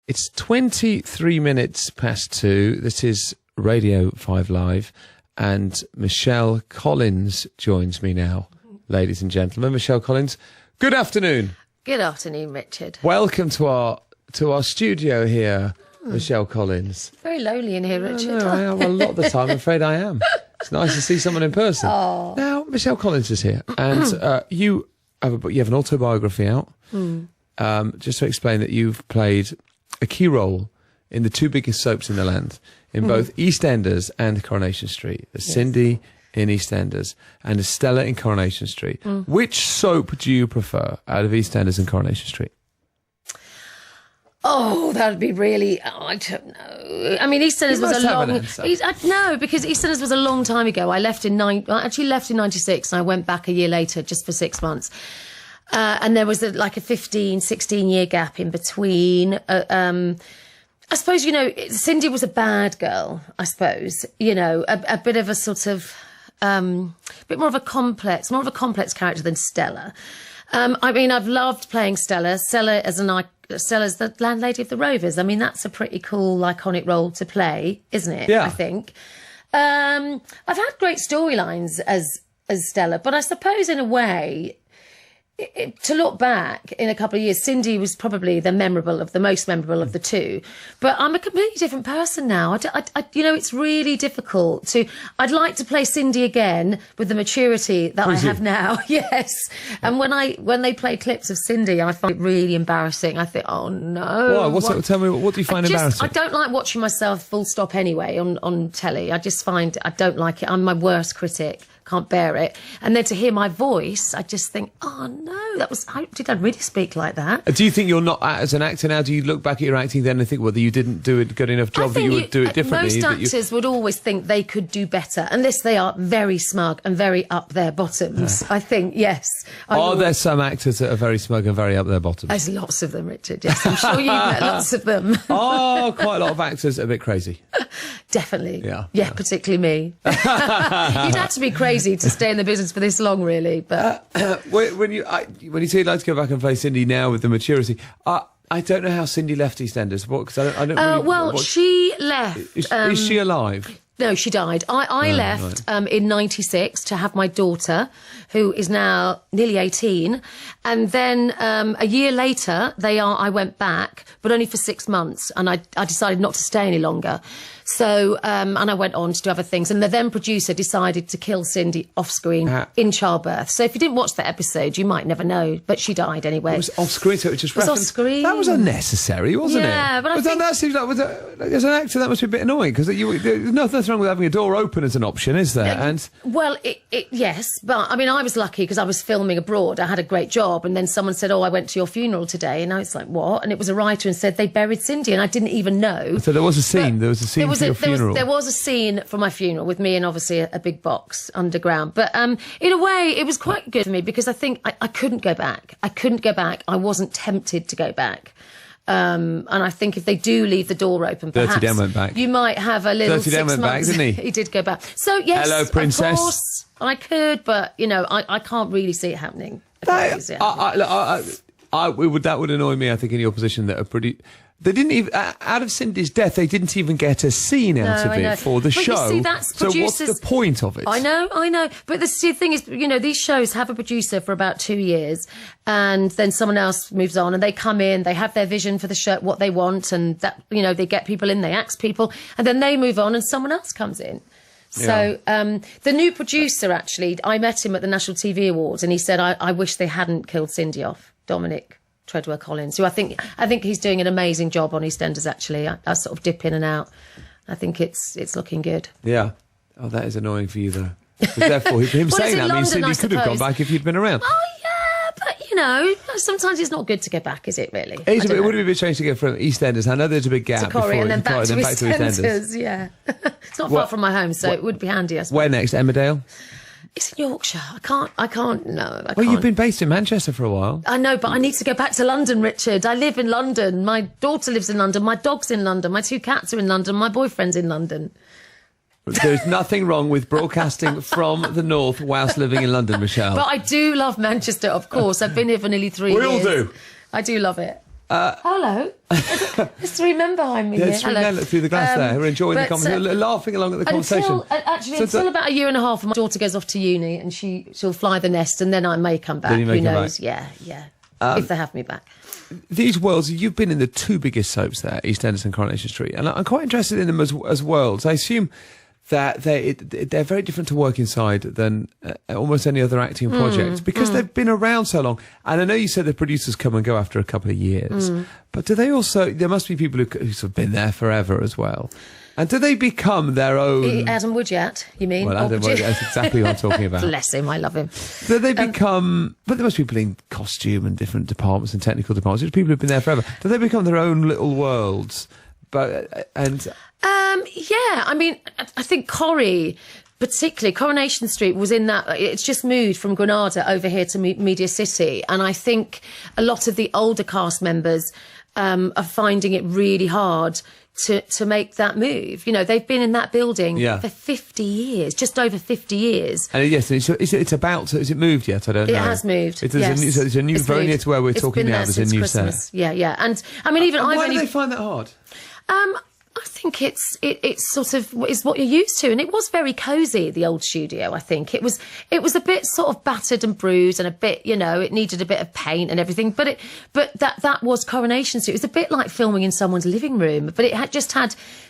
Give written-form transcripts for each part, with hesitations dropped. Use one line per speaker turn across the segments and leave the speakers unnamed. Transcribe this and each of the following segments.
It's 23 minutes past 2. This is Radio 5 Live, and Michelle Collins joins me now, ladies and gentlemen. Michelle Collins, good afternoon.
Good afternoon, Richard.
Welcome to our studio here, Michelle Collins.
Very lonely in here, Richard.
I am a lot of the time, I'm afraid I am. It's nice to see someone in person.
Oh.
Now, Michelle Collins is here, and you have an autobiography out. Just to explain that you've played a key role in the two biggest soaps in the land, in both EastEnders and Coronation Street. There's Cindy in EastEnders and there's Stella in Coronation Street. Which soap do you prefer out of EastEnders and Coronation Street?
Oh, that would be really... I don't know. I mean, EastEnders was a long... No, because EastEnders was a long time ago. I actually left in 96 and I went back a year later just for 6 months. And there was like a 15, 16-year gap in between. I suppose, Cindy was a bad girl, I suppose. A bit of a sort of... bit more of a complex character than Stella. I mean, I've loved playing Stella. Stella's the landlady of the Rovers. I mean, that's a pretty cool, iconic role to play, isn't it?
Yeah.
I think. I've had great storylines as Stella, but I suppose in a way... to look back in a couple of years, Cindy was probably the most memorable of the two. But I'm a completely different person now. It's really difficult to... I'd like to play Cindy again with the maturity that I have now. Yes. And when they play clips of Cindy, I find it really embarrassing. I think, oh no.
Why? Tell me, what do you find embarrassing?
I don't like watching myself full stop anyway on telly. I just find I don't like it. I'm my worst critic. Can't bear it. And then to hear my voice, I just think, oh no, did I really speak like that?
Do you think you're not, as an actor now, do you look back at your acting then and think, well, that you didn't do a good enough job, that you would do it differently?
Most actors would always think they could do better, unless they are very smug and very up their bottoms. I think, yes.
Are there some actors that are very smug and very up their bottoms?
There's lots of them, Richard, yes. I'm sure you've met lots of them.
Oh, quite a lot of actors are a bit crazy.
Definitely.
Yeah.
Particularly me. You'd have to be crazy to stay in the business for this long, really. But
when you say you'd like to go back and play Cindy now with the maturity, I don't know how Cindy left EastEnders. Because I don't really,
she left.
Is she alive?
No, she died. I left in 96 to have my daughter, who is now nearly 18. And then a year later, I went back, but only for 6 months. And I decided not to stay any longer. So, and I went on to do other things. And the then producer decided to kill Cindy off screen in childbirth. So if you didn't watch that episode, you might never know. But she died anyway.
It was off screen, so it just
was off screen.
That was unnecessary, wasn't it?
Yeah, but
that seems like, as an actor, that must be a bit annoying, because there's nothing wrong with having a door open as an option, is there?
Well, yes, but I mean, I was lucky because I was filming abroad. I had a great job, and then someone said, "Oh, I went to your funeral today," and I was like, "What?" And it was a writer and said they buried Cindy, and I didn't even know.
So there was a scene. There was a scene for your funeral.
There was a scene for my funeral with me and obviously a big box underground. But in a way, it was quite good for me because I think I couldn't go back. I wasn't tempted to go back. And I think if they do leave the door open, perhaps
Dirty Dan went back.
You might have a little 6 months.
Went back, didn't he?
He did go back. So yes,
hello, princess.
Of course I could, but I can't really see it happening.
That would annoy me. I think in your position that are pretty. They didn't even, out of Cindy's death, they didn't even get a scene out of it for the show.
You see, that's
so what's the point of it?
I know. But the thing is, these shows have a producer for about 2 years, and then someone else moves on, and they come in, they have their vision for the show, what they want, and that, they get people in, they axe people, and then they move on, and someone else comes in. So the new producer, actually, I met him at the National TV Awards, and he said, I wish they hadn't killed Cindy off, Dominic Treadwell Collins, who I think he's doing an amazing job on EastEnders, actually. I sort of dip in and out. I think it's looking good.
Yeah. Oh, that is annoying for you, though. Therefore, him saying that means Cindy could have gone back if you'd been around.
Oh, yeah, but, sometimes it's not good to go back, is it, really?
Would it be a bit strange to go from EastEnders? I know there's a big gap.
To Corrie and then back to
EastEnders.
Yeah. It's not far from my home, so it would be handy, I suppose.
Where next? Emmerdale?
It's in Yorkshire. I can't.
Well, you've been based in Manchester for a while.
I know, but I need to go back to London, Richard. I live in London. My daughter lives in London. My dog's in London. My 2 cats are in London. My boyfriend's in London.
There's nothing wrong with broadcasting from the north whilst living in London, Michelle.
But I do love Manchester, of course. I've been here for nearly 3 years.
We all do.
I do love it. Hello. There's three men behind me.
Yeah, there's three men through the glass there who are enjoying the conversation, laughing along at the conversation.
Until about a year and a half, my daughter goes off to uni and she'll fly the nest, and then I may come back. Who knows? Yeah. If they have me back.
These worlds, you've been in the two biggest soaps there, EastEnders and Coronation Street, and I'm quite interested in them as worlds. I assume that they're very different to work inside than almost any other acting project, because they've been around so long. And I know you said the producers come and go after a couple of years, but do they also, there must be people who've sort of been there forever as well. And do they become their own...
Adam Woodyard, you mean?
Well, Adam Woodyard, that's exactly what I'm talking about.
Bless him, I love him.
Do they become... But there must be people in costume and different departments and technical departments. There's people who've been there forever. Do they become their own little worlds?
Yeah, I mean, I think Corrie, particularly Coronation Street, was in that. It's just moved from Granada over here to Media City, and I think a lot of the older cast members are finding it really hard to make that move. You know, they've been in that building for 50 years, just over 50 years. And
yes, it's about to, has it moved yet? I don't know.
It has moved.
It's a new, very near to where we're talking now. There's a new
Christmas.
set.
Yeah. And I mean, even
why do they find that hard?
I think it's sort of is what you're used to, and it was very cosy, the old studio. I think it was a bit sort of battered and bruised, and a bit, you know, it needed a bit of paint and everything. But that was Coronation Street. It was a bit like filming in someone's living room, but it had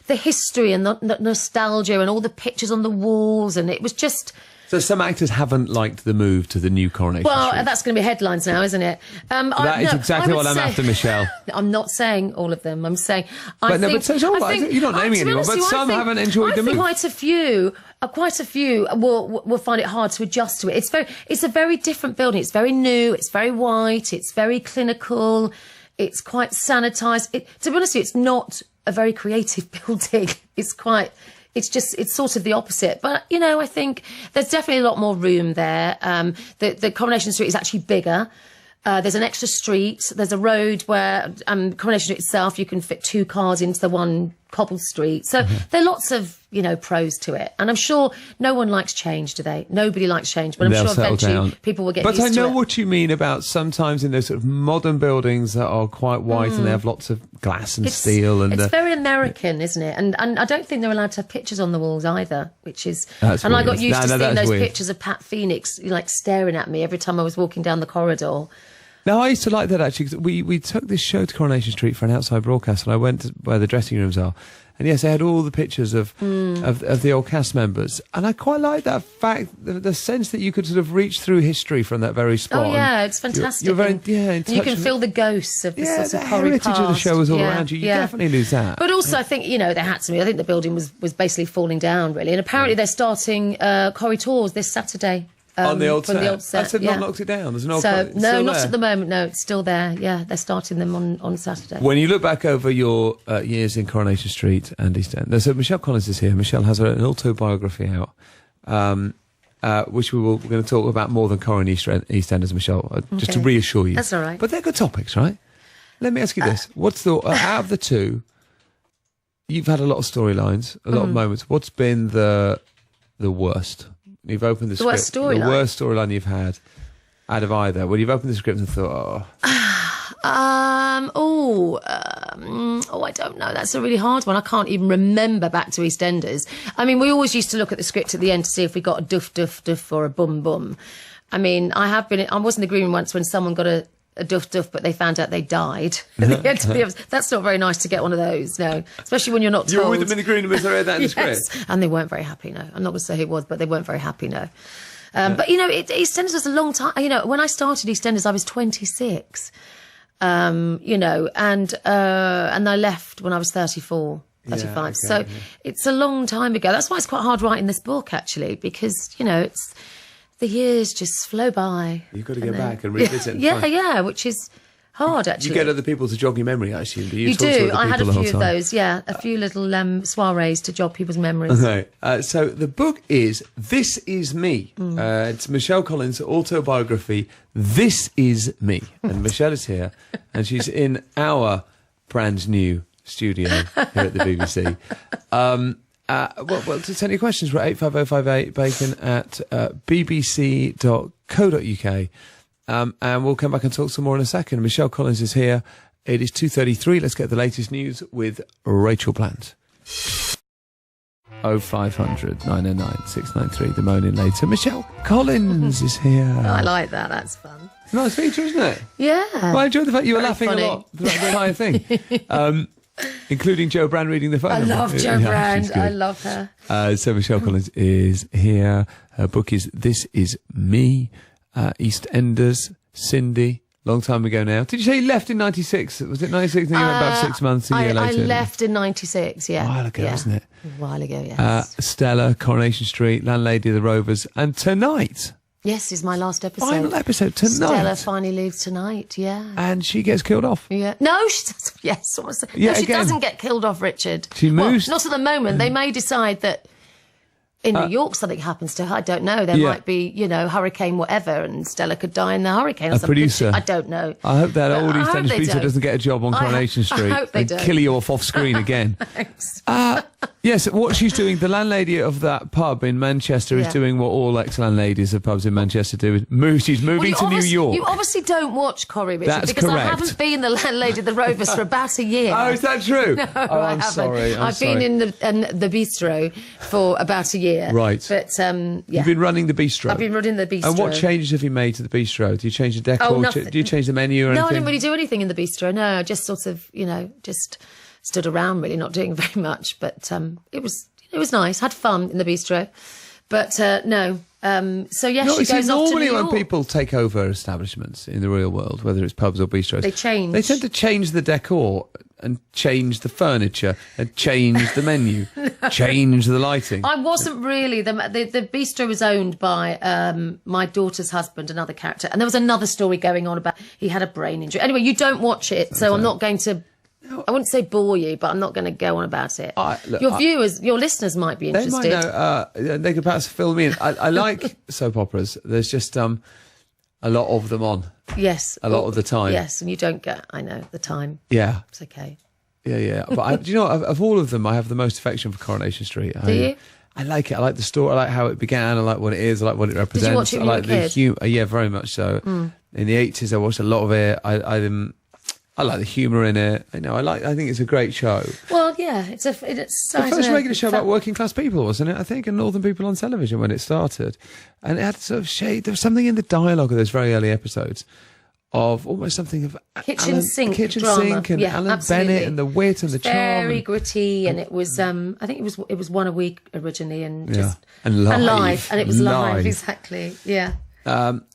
the history and the nostalgia and all the pictures on the walls, and it was just.
So some actors haven't liked the move to the new Coronation Street.
Well, that's going to be headlines now, isn't it?
That is exactly what I'm after, Michelle.
I'm not saying all of them. I'm saying...
But it's all right. You're not naming anyone, but some haven't enjoyed the move.
Quite a few will find it hard to adjust to it. It's a very different building. It's very new. It's very white. It's very clinical. It's quite sanitised. To be honest with you, it's not a very creative building. It's sort of the opposite. But, you know, I think there's definitely a lot more room there. The Coronation Street is actually bigger. There's an extra street. There's a road where Coronation Street itself, you can fit 2 cars into the one cobbled street. So there are lots of, you know, pros to it. And I'm sure no one likes change, do they? Nobody likes change. But I'm sure eventually people will get used to it.
But I know what you mean about sometimes in those sort of modern buildings that are quite white and they have lots of glass and steel. And
it's very American, isn't it? And I don't think they're allowed to have pictures on the walls either, which is...
That's
and
weird.
I got used to seeing those
weird.
pictures of Pat Phoenix, like, staring at me every time I was walking down the corridor.
Now, I used to like that, actually, because we took this show to Coronation Street for an outside broadcast, and I went to where the dressing rooms are. And yes, they had all the pictures of the old cast members. And I quite like that fact, the sense that you could sort of reach through history from that very spot.
Oh, yeah, it's fantastic.
You're very, in touch.
You can feel the ghosts of the sort of
the heritage
past.
of the show was all around you. You definitely lose that.
But also, I think, you know, there had to be. I think the building was basically falling down, really. And apparently they're starting Corrie Tours this Saturday.
On the old set?
I
said not knocked it down. There's
not at the moment. No, it's still there. Yeah, they're starting them on Saturday.
When you look back over your years in Coronation Street and EastEnders, so Michelle Collins is here. Michelle has an autobiography out, which we're going to talk about more than Corrie and EastEnders, Michelle, just to reassure you.
That's all right.
But they're good topics, right? Let me ask you this: what's the out of the two? You've had a lot of storylines, a lot of moments. What's been the worst? You've opened the script. The worst storyline you've had out of either. When you've opened the script and thought,
I don't know. That's a really hard one. I can't even remember back to EastEnders. I mean, we always used to look at the script at the end to see if we got a duff, duff, duff or a bum, bum. I mean, I was in the green room once when someone got a duff, duff, but they found out they died. That's not very nice to get one of those, no. Especially when you're not told.
You were with them in the green room as they read that in the script?
And they weren't very happy, no. I'm not going to say who it was, but they weren't very happy, no. But, you know, EastEnders was a long time. You know, when I started EastEnders, I was 26. You know, and I left when I was 34, 35. It's a long time ago. That's why it's quite hard writing this book, actually, because, you know, the years just flow by.
You've got to get back and revisit.
Yeah, which is hard, actually.
You get other people to jog your memory, I assume. Do
you do. I had a few of those, a few little soirees to jog people's memories.
Okay. So the book is This Is Me. It's Michelle Collins' autobiography, This Is Me. And Michelle is here, and she's in our brand new studio here at the BBC. Well, to send your questions, we're 85058bacon at bbc.co.uk. And we'll come back and talk some more in a second. Michelle Collins is here, It is 2:33. Let's get the latest news with Rachel Plant. 0500 909 693. The moaning later. Michelle Collins is here.
I like that. That's fun.
Nice feature, isn't it?
Yeah.
Well, I enjoyed the fact you were laughing
funny.
a lot throughout the entire thing. Including Jo Brand reading the phone.
I
number.
love Jo Brand. I love her.
So Michelle Collins is here. Her book is This Is Me. EastEnders. Cindy. Long time ago now. Did you say you left in 96? Was it 96? Then you went back 6 months, a year later.
I left in 96, yeah.
A while ago, wasn't it?
A while ago, yes.
Stella, Coronation Street, Landlady of the Rovers. And tonight...
Yes, is my last episode.
Final episode tonight.
Stella finally leaves tonight, yeah.
And she gets killed off.
Yeah. No, she doesn't. Yes.
Yeah,
no, she
again.
doesn't get killed off, Richard.
She moves.
Well, not at the moment. They may decide that in New York something happens to her. I don't know. There might be, hurricane whatever, and Stella could die in the hurricane or something.
Producer.
I don't know.
I hope that old
I hope
EastEnders
they
producer
don't.
doesn't get a job on Coronation Street.
I hope they
and
don't.
kill you off screen again.
Thanks.
Yes, what she's doing, the landlady of that pub in Manchester is doing what all ex-landladies of pubs in Manchester do. She's moving to New York.
You obviously don't watch Corrie, Richard,
That's
because
correct.
I haven't been the landlady of the Rovers for about a year.
Oh, is that true?
No,
oh,
I
I'm
haven't.
sorry.
I've been in the bistro for about a year.
Right.
But,
You've been running the bistro?
I've been running the bistro.
And what changes have you made to the bistro? Do you change the decor?
Oh, nothing.
Do you change the menu or anything?
No, I didn't really do anything in the bistro. No, I just sort of, just stood around really, not doing very much. But it was nice. Had fun in the bistro. But no. So yes, she goes off to New York.
Normally when people take over establishments in the real world, whether it's pubs or bistros,
they change.
They tend to change the decor and change the furniture and change the menu, change the lighting.
I wasn't really. The bistro was owned by my daughter's husband, another character. And there was another story going on about he had a brain injury. Anyway, you don't watch it, so I'm not going to... I wouldn't say bore you, but I'm not going to go on about it. Your listeners might be interested.
They might know. They could perhaps fill me in. I like soap operas. There's just a lot of them on.
Yes.
A lot of the time.
Yes, and you don't get, I know, the time.
Yeah.
It's okay.
Yeah. But do you know, of all of them, I have the most affection for Coronation Street.
Do you?
I like it. I like the story. I like how it began. I like what it is. I like what it represents.
Did you watch it when
I like
you were a
the humor. Yeah, very much so. In the 80s, I watched a lot of it. I like the humour in it. I think it's a great show.
Well, yeah, it's the
first regular show about working class people, wasn't it? I think, and northern people on television when it started, and it had sort of shade. There was something in the dialogue of those very early episodes of almost something of
kitchen sink
and Alan
absolutely.
Bennett and the wit and the charm.
Very gritty, and it was. I think it was one a week originally, and just
and live,
and it was live exactly. Yeah.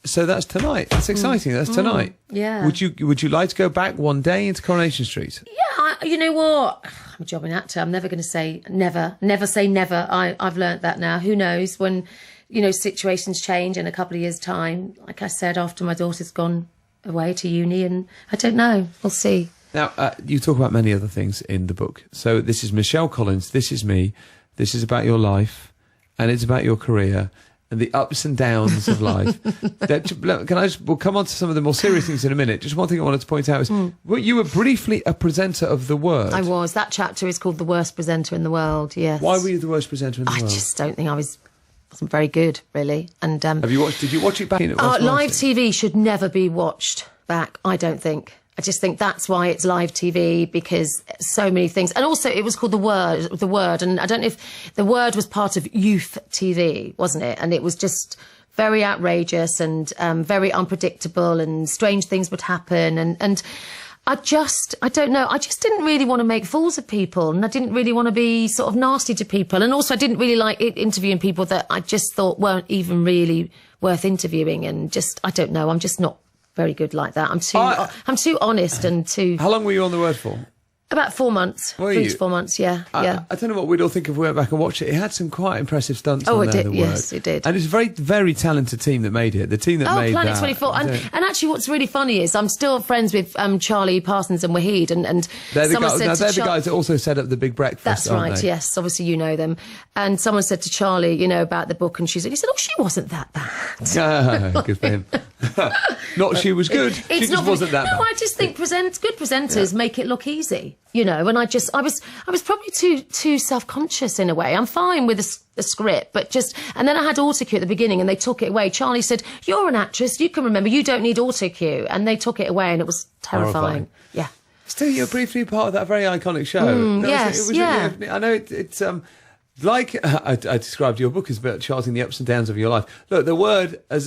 So that's tonight. That's exciting. That's tonight.
Yeah.
Would you like to go back one day into Coronation Street?
Yeah. You know what? I'm a jobbing actor. I'm never going to say never. Never say never. I've learnt that now. Who knows when, situations change in a couple of years' time. Like I said, after my daughter's gone away to uni, and I don't know. We'll see.
Now, you talk about many other things in the book. So this is Michelle Collins. This is me. This is about your life, and it's about your career. And the ups and downs of life. We'll come on to some of the more serious things in a minute. Just one thing I wanted to point out is, you were briefly a presenter of The Word.
I was. That chapter is called The Worst Presenter in the World, yes.
Why were you the worst presenter in the world?
I just don't think wasn't very good, really. And
did you watch it back?
Live TV should never be watched back, I don't think. I just think that's why it's live TV, because so many things. And also it was called The Word. And I don't know if The Word was part of youth TV, wasn't it? And it was just very outrageous and very unpredictable, and strange things would happen. And I don't know. I just didn't really want to make fools of people, and I didn't really want to be sort of nasty to people. And also I didn't really like interviewing people that I just thought weren't even really worth interviewing. And I don't know. I'm just not very good like that. I'm too honest and too...
How long were you on The Word for?
About 4 months. 3 to 4 months, yeah.
I don't know what we'd all think if we went back and watched it. It had some quite impressive stunts on there, The Word.
Yes, it did.
And it's a very, very talented team that made it. The team that made
Planet
that.
24. And actually what's really funny is I'm still friends with Charlie Parsons and Wahid. And
they're the guys that also set up the Big Breakfast,
That's
aren't
right,
they?
yes. Obviously you know them. And someone said to Charlie, about the book, and he said, oh, she wasn't that bad.
Good for him. Not she was good. She just wasn't that bad.
No, I just think good presenters make it look easy. And I was probably too self-conscious in a way. I'm fine with a script, but and then I had autocue at the beginning and they took it away. Charlie said, you're an actress, you can remember, you don't need autocue. And they took it away and it was terrifying.
Horrifying.
Yeah.
Still, you're briefly part of that very iconic show.
Yes,
I know it's like I described your book as about charting the ups and downs of your life. Look, the word as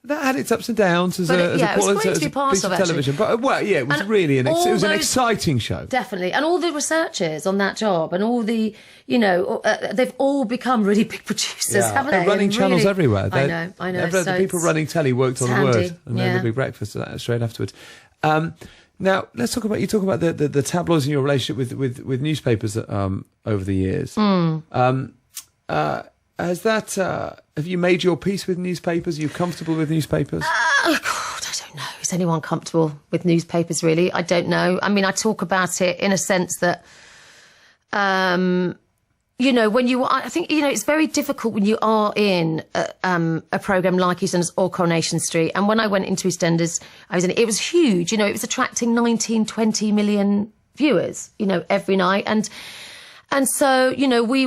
that had its ups and downs as a piece of television. But it was really an exciting show.
Definitely, and all the researchers on that job, and all the they've all become really big producers, haven't they?
They're running channels everywhere.
I know.
The people running telly worked on the Word, and then the Big Breakfast straight afterwards. Now let's talk about the tabloids and your relationship with newspapers over the years. Have you made your peace with newspapers? Are you comfortable with newspapers?
God, I don't know. Is anyone comfortable with newspapers, really? I don't know. I mean, I talk about it in a sense that, when I think, it's very difficult when you are in a programme like EastEnders or Coronation Street. And when I went into EastEnders, it was huge. It was attracting 19, 20 million viewers, every night. And so, we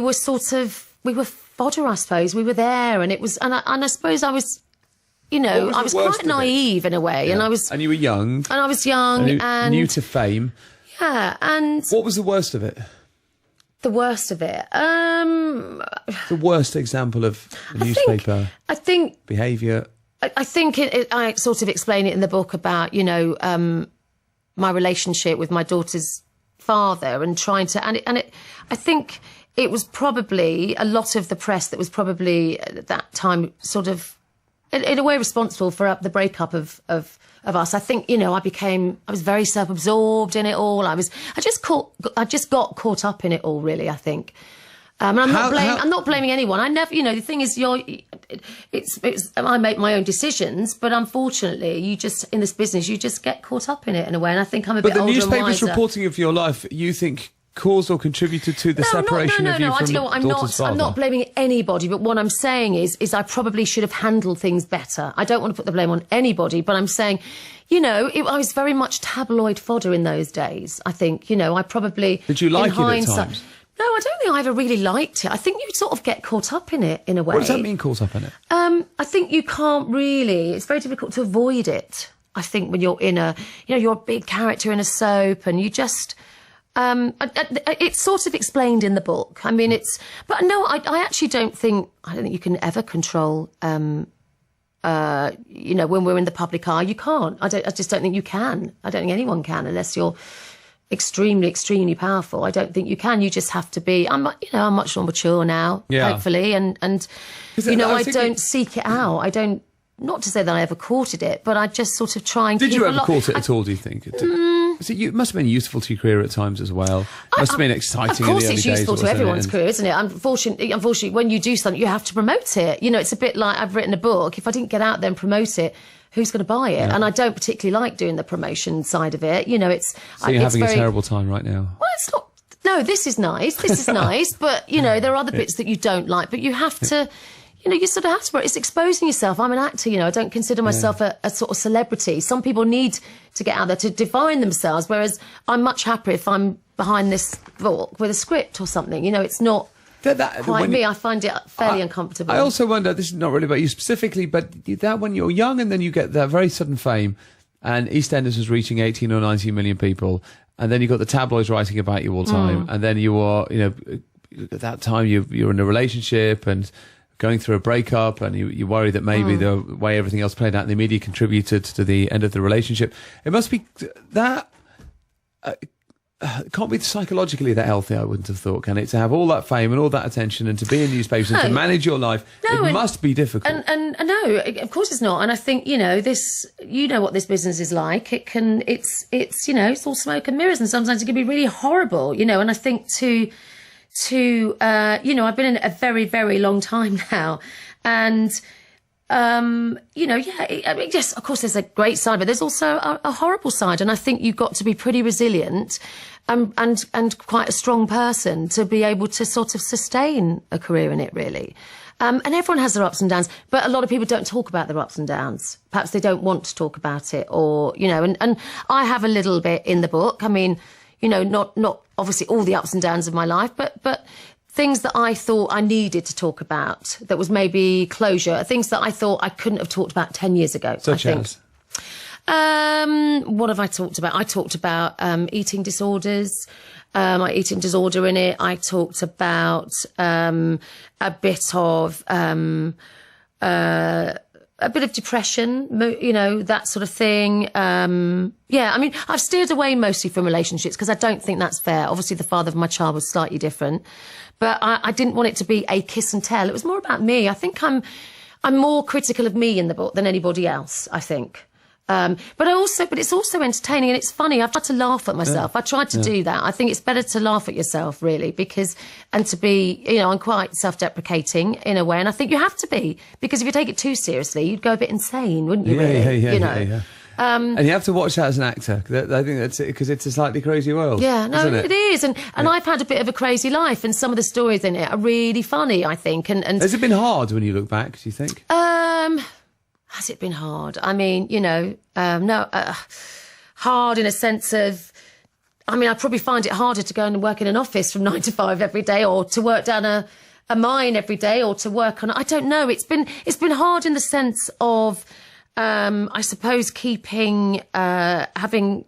were fodder, I suppose. We were there, and it was, and I suppose I was, I was quite naive in a way,
and you were young,
and I was young, and
new to fame.
Yeah, and
what was the worst of it?
The worst of it,
the worst example of a newspaper.
I think
behaviour.
I think I sort of explain it in the book about my relationship with my daughter's father and trying to, I think. It was probably a lot of the press that was probably at that time sort of, in a way, responsible for the breakup of us. I think, I was very self-absorbed in it all. I just got caught up in it all, really, I think. And I'm not blaming anyone. I never, the thing is, I make my own decisions, but unfortunately, in this business, you just get caught up in it in a way. And I think I'm a bit older and wiser. But the newspapers
reporting of your life, you think, caused or contributed to the separation of you from daughter's father?
I'm not blaming anybody, but what I'm saying is I probably should have handled things better. I don't want to put the blame on anybody, but I'm saying, I was very much tabloid fodder in those days. I think, I probably...
Did you like it at times?
No, I don't think I ever really liked it. I think you sort of get caught up in it, in a way.
What does that mean, caught up in it?
I think you can't really... It's very difficult to avoid it, I think, when you're in you're a big character in a soap, and you just... it's sort of explained in the book. I mean, but no, I actually don't think you can ever control, when we're in the public eye, you can't. I just don't think you can. I don't think anyone can unless you're extremely, extremely powerful. I don't think you can. You just have to be, I'm much more mature now, hopefully. And I don't seek it out. I don't, not to say that I ever courted it, but I just sort of try and
Did you ever court it at all, do you think? It must have been useful to your career at times as well. Must have been exciting in the early days.
Of course, it's useful to everyone's career, isn't it? Unfortunately, when you do something, you have to promote it. It's a bit like I've written a book. If I didn't get out there and promote it, who's going to buy it? Yeah. And I don't particularly like doing the promotion side of it.
So you're having a terrible time right now.
Well, it's not. No, this is nice. This is nice. But, there are other bits that you don't like. But you have to... you sort of have to, it's exposing yourself. I'm an actor, I don't consider myself a sort of celebrity. Some people need to get out there to define themselves, whereas I'm much happier if I'm behind this book with a script or something. It's not quite me. I find it fairly uncomfortable.
I also wonder, this is not really about you specifically, but that when you're young and then you get that very sudden fame, and EastEnders was reaching 18 or 19 million people, and then you got the tabloids writing about you all the time, and then you are, at that time you're in a relationship and going through a breakup, and you worry that maybe the way everything else played out in the media contributed to the end of the relationship. It must be that... it can't be psychologically that healthy, I wouldn't have thought, can it? To have all that fame and all that attention and to be in newspapers and to manage your life, it must be difficult.
And no, of course it's not. And I think, what this business is like. It's all smoke and mirrors, and sometimes it can be really horrible, and I think I've been in it a very, very long time now. And, yes, of course, there's a great side, but there's also a horrible side. And I think you've got to be pretty resilient and quite a strong person to be able to sort of sustain a career in it, really. And everyone has their ups and downs, but a lot of people don't talk about their ups and downs. Perhaps they don't want to talk about it, or, and I have a little bit in the book. I mean, not obviously all the ups and downs of my life, but things that I thought I needed to talk about, that was maybe closure, things that I thought I couldn't have talked about 10 years ago.
Such as?
What have I talked about? I talked about eating disorders. My eating disorder in it. I talked about a bit of depression, you know, that sort of thing. Yeah, I mean, I've steered away mostly from relationships because I don't think that's fair. Obviously, the father of my child was slightly different, but I didn't want it to be a kiss and tell. It was more about me. I think I'm more critical of me in the book than anybody else, I think. But it's also entertaining and it's funny. I've tried to laugh at myself. Yeah. I tried to do that. I think it's better to laugh at yourself, really, and to be, you know, I'm quite self-deprecating in a way. And I think you have to be, because if you take it too seriously, you'd go a bit insane, wouldn't you?
Yeah. And you have to watch that as an actor. I think that's it, because it's a slightly crazy world. Yeah, no,
it is. And I've had a bit of a crazy life, and some of the stories in it are really funny, I think. And
has it been hard when you look back, do you think?
Has it been hard? I mean, you know, hard in a sense of, I mean, I probably find it harder to go and work in an office from 9 to 5 every day, or to work down a mine every day, or to work on, I don't know. It's been hard in the sense of, I suppose, keeping, having,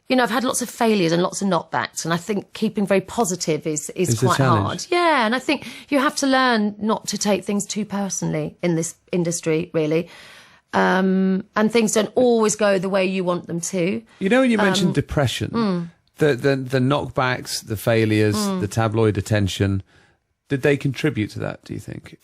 you know, I've had lots of failures and lots of knockbacks, and I think keeping very positive is quite hard. Yeah, and I think you have to learn not to take things too personally in this industry, really. And things don't always go the way you want them to.
You know, when you mentioned depression, the knockbacks, the failures, the tabloid attention, did they contribute to that, do you think?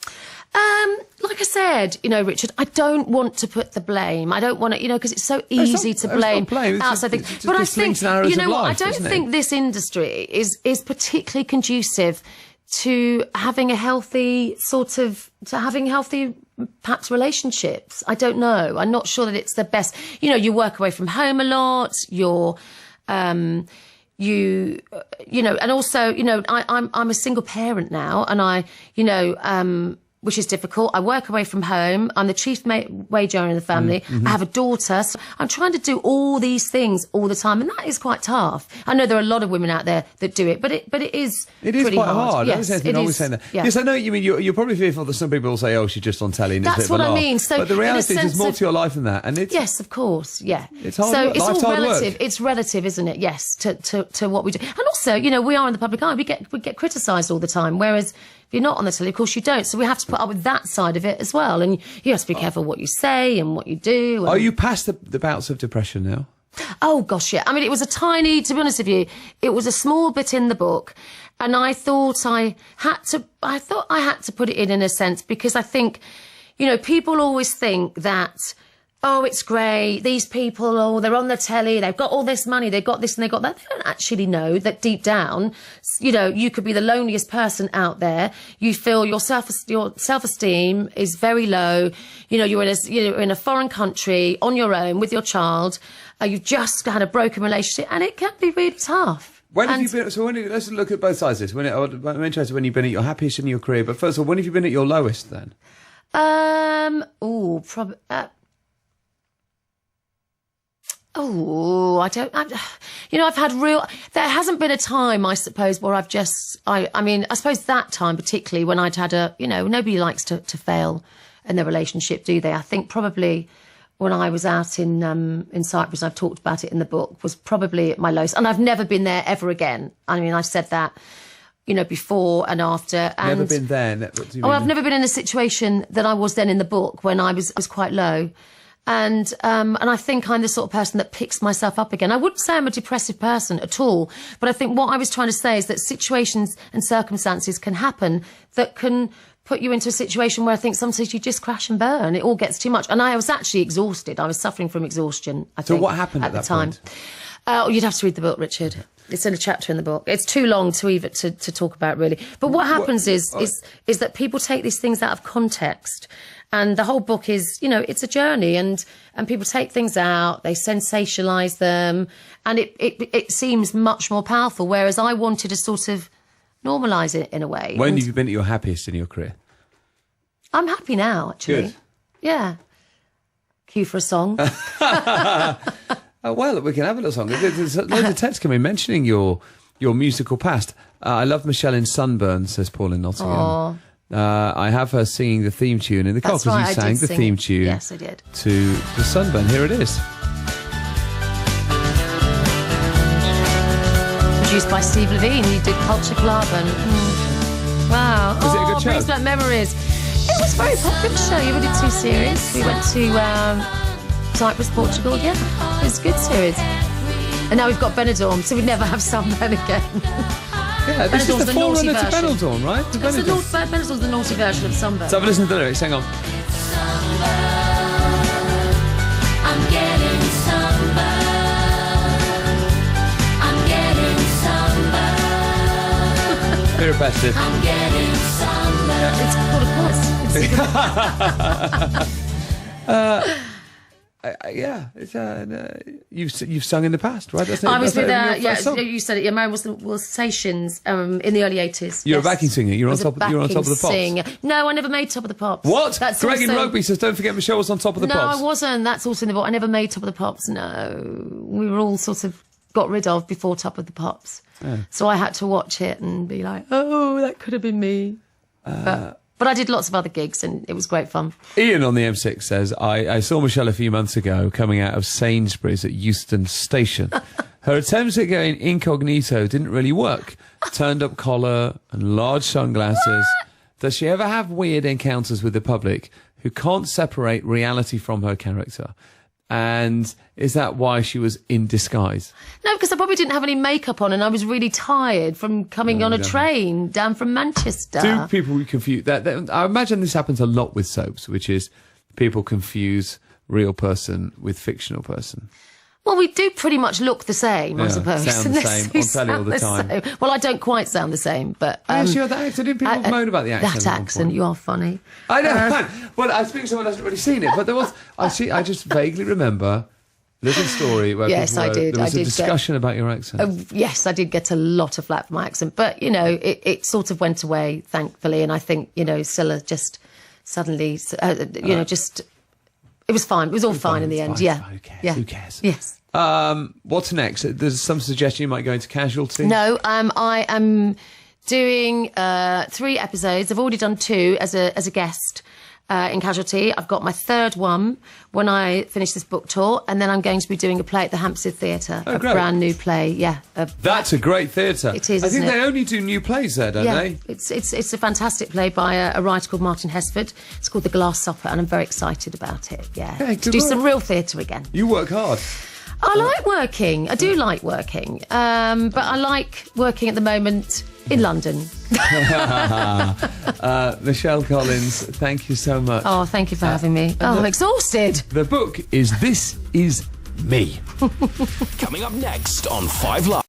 Like I said, you know, Richard, I don't want to put the blame. I don't want to, you know, because it's so easy to blame outside things. But I think, you know what, I don't think this industry is particularly conducive to having a healthy healthy perhaps relationships. I don't know. I'm not sure that it's the best. You know, you work away from home a lot. You're, you know, and also, you know, I'm a single parent now, and which is difficult. I work away from home. I'm the chief wage earner in the family. I have a daughter. So I'm trying to do all these things all the time, and that is quite tough. I know there are a lot of women out there that do it, but it is pretty
quite hard.
Yes,
it is. Saying that. Yes, I know what you mean. You're probably fearful that some people will say, "Oh, she's just on telly." And
that's what I mean. So,
but the reality is, there's more to your life than that. And
yes, of course, yeah.
It's hard.
So
work.
it's
Life's
all
hard
relative.
Work.
It's relative, isn't it? Yes, to what we do. And also, you know, we are in the public eye. We get criticised all the time, whereas if you're not on the telly, of course you don't. So we have to put up with that side of it as well. And you have to be careful what you say and what you do.
Are you past the bouts of depression now?
Oh, gosh, yeah. I mean, it was to be honest with you, it was a small bit in the book. And I thought I had to put it in a sense, because I think, you know, people always think that, oh, it's great, these people, oh, they're on the telly, they've got all this money, they've got this and they've got that. They don't actually know that deep down, you know, you could be the loneliest person out there. You feel your self-esteem is very low. You know, you're in a foreign country on your own with your child. You've just had a broken relationship, and it can be really tough.
When have you been? So let's look at both sides of this. I'm interested when you've been at your happiest in your career. But first of all, when have you been at your lowest then?
Probably. I've had there hasn't been a time, I suppose, where I've I suppose that time particularly when I'd had nobody likes to fail in their relationship, do they? I think probably when I was out in Cyprus, I've talked about it in the book, was probably at my lowest. And I've never been there ever again. I mean, I've said that, you know, before and after. And,
never been there? What do you mean?
I've never been in a situation that I was then in the book when I was quite low. And I think I'm the sort of person that picks myself up again. I wouldn't say I'm a depressive person at all, but I think what I was trying to say is that situations and circumstances can happen that can put you into a situation where I think sometimes you just crash and burn. It all gets too much. And I was actually exhausted. I was suffering from exhaustion, I think.
So what happened at that
time? You'd have to read the book, Richard. It's in a chapter in the book. It's too long to talk about, really. But what happens is that people take these things out of context. And the whole book is, you know, it's a journey, and people take things out, they sensationalise them, and it seems much more powerful, whereas I wanted to sort of normalise it in a way.
When have you been at your happiest in your career?
I'm happy now, actually.
Good.
Yeah. Cue for a song.
Well, we can have a little song. There's loads of texts coming mentioning your musical past. I love Michelle in Sunburn, says Paul in Nottingham.
Aww.
I have her singing the theme tune in the car, because you sang the theme tune.
Yes, I did.
To Sunburn. Here it is.
produced by Steve Levine. He did Culture Club and... wow.
Was it a good show?
Brings back memories. It was a very popular show. We did 2 series. We went to Cyprus, Portugal. Yeah, it was a good series. And now we've got Benidorm, so we'd never have sunburn again.
Yeah, this is the forerunner to Benidorm, right?
Benidorm's the naughty version of sunburn.
Let's have a listen to the lyrics. Hang on.
I'm getting sunburned. I'm getting sunburned.
Very repetitive.
I'm getting sunburned.
It's called a chorus.
Yeah, it's, you've sung in the past, right? That's
I was with,
song.
you said it. Yeah, mine was Stations in the early 80s.
You're a backing singer. You're on top of the Pops.
Singer. No, I never made Top of the Pops.
What?
That's
Greg in
also...
Rugby says, don't forget Michelle was on Top of the Pops.
No, I wasn't. That's also in the book. I never made Top of the Pops. No, we were all sort of got rid of before Top of the Pops. So I had to watch it and be like, oh, that could have been me. But I did lots of other gigs and it was great fun.
Ian on the M6 says, I saw Michelle a few months ago coming out of Sainsbury's at Euston Station. Her attempts at going incognito didn't really work. Turned up collar and large sunglasses. Does she ever have weird encounters with the public who can't separate reality from her character? And is that why she was in disguise?
No, because I probably didn't have any makeup on and I was really tired from coming on a train down from Manchester.
Do people confuse that? I imagine this happens a lot with soaps, which is people confuse real person with fictional person.
Well, we do pretty much look the same, I suppose.
Sound the same on telly all the time.
Same. Well, I don't quite sound the same, but...
yes, you're that accent. Didn't people moan about the accent?
That accent, you are funny.
I know. Well, I speak to someone who hasn't really seen it, but there was... I just vaguely remember a little story where there was a discussion about your accent.
Yes, I did get a lot of flack for my accent, but, you know, it sort of went away, thankfully, and I think, you know, Scylla just suddenly, you know, just... It was fine. It was all fine in the end. Yeah.
Who cares?
Yeah.
Who cares?
Yes.
What's next? There's some suggestion you might go into Casualty.
No, I am doing 3 episodes. I've already done 2 as a guest in Casualty. I've got my 3rd one when I finish this book tour, and then I'm going to be doing a play at the Hampstead Theatre, a brand new play. Yeah,
that's a great theatre.
It is.
I think they only do new plays there, don't they?
It's a fantastic play by a writer called Martin Hesford. It's called The Glass Supper, and I'm very excited about it. Yeah, to do some real theatre again.
You work hard.
I like working. I do like working, but I like working at the moment in London.
Michelle Collins, thank you so much.
Oh, thank you for having me. I'm exhausted.
The book is This Is Me.
Coming up next on 5 Live.